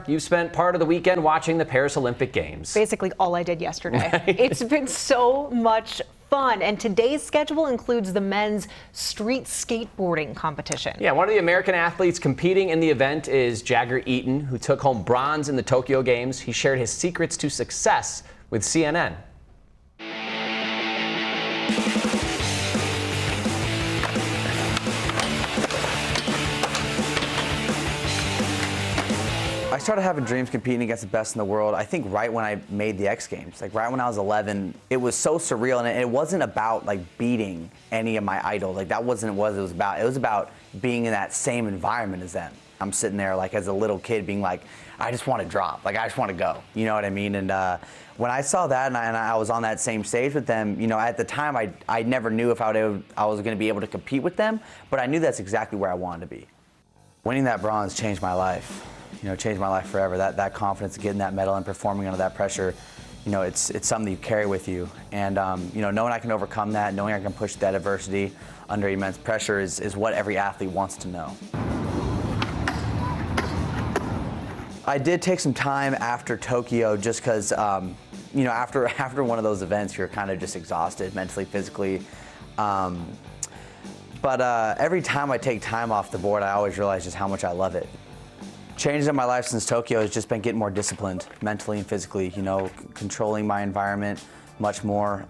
You've spent part of the weekend watching the Paris Olympic Games. Basically all I did yesterday. Right. It's been so much fun, and today's schedule includes the men's street skateboarding competition. Yeah, one of the American athletes competing in the event is Jagger Eaton, who took home bronze in the Tokyo Games. He shared his secrets to success with CNN. I started having dreams competing against the best in the world, I think right when I made the X Games. Like right when I was 11, it was so surreal, and it wasn't about like beating any of my idols. Like that wasn't what it was about. It was about being in that same environment as them. I'm sitting there like as a little kid being like, I just want to drop, like I just want to go, you know what I mean? And when I saw that and I was on that same stage with them, you know, at the time I never knew if I was going to be able to compete with them, but I knew that's exactly where I wanted to be. Winning that bronze changed my life. You know, changed my life forever. That confidence of getting that medal and performing under that pressure, you know, it's something that you carry with you. And, you know, knowing I can overcome that, knowing I can push that adversity under immense pressure is what every athlete wants to know. I did take some time after Tokyo just because, you know, after one of those events, you're kind of just exhausted mentally, physically. But every time I take time off the board, I always realize just how much I love it. Changes in my life since Tokyo has just been getting more disciplined mentally and physically, you know, controlling my environment much more.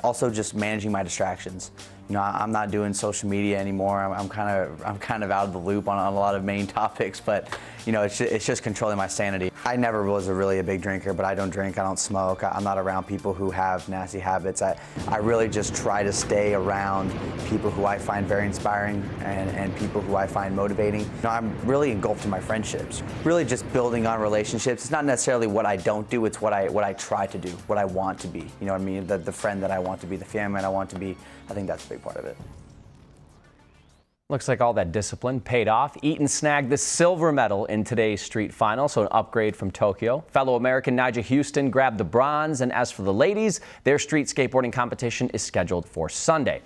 Also just managing my distractions. You know, I'm not doing social media anymore. I'm kind of out of the loop on a lot of main topics, but you know, it's just controlling my sanity. I never was really a big drinker, but I don't drink, I don't smoke. I'm not around people who have nasty habits. I really just try to stay around people who I find very inspiring and people who I find motivating. You know, I'm really engulfed in my friendships. Really just building on relationships. It's not necessarily what I don't do, it's what I try to do, what I want to be. You know what I mean? The friend that I want to be, the family that I want to be. I think that's a big part of it. Looks like all that discipline paid off. Eaton snagged the silver medal in today's street final, so an upgrade from Tokyo. Fellow American Jagger Eaton grabbed the bronze, and as for the ladies, their street skateboarding competition is scheduled for Sunday.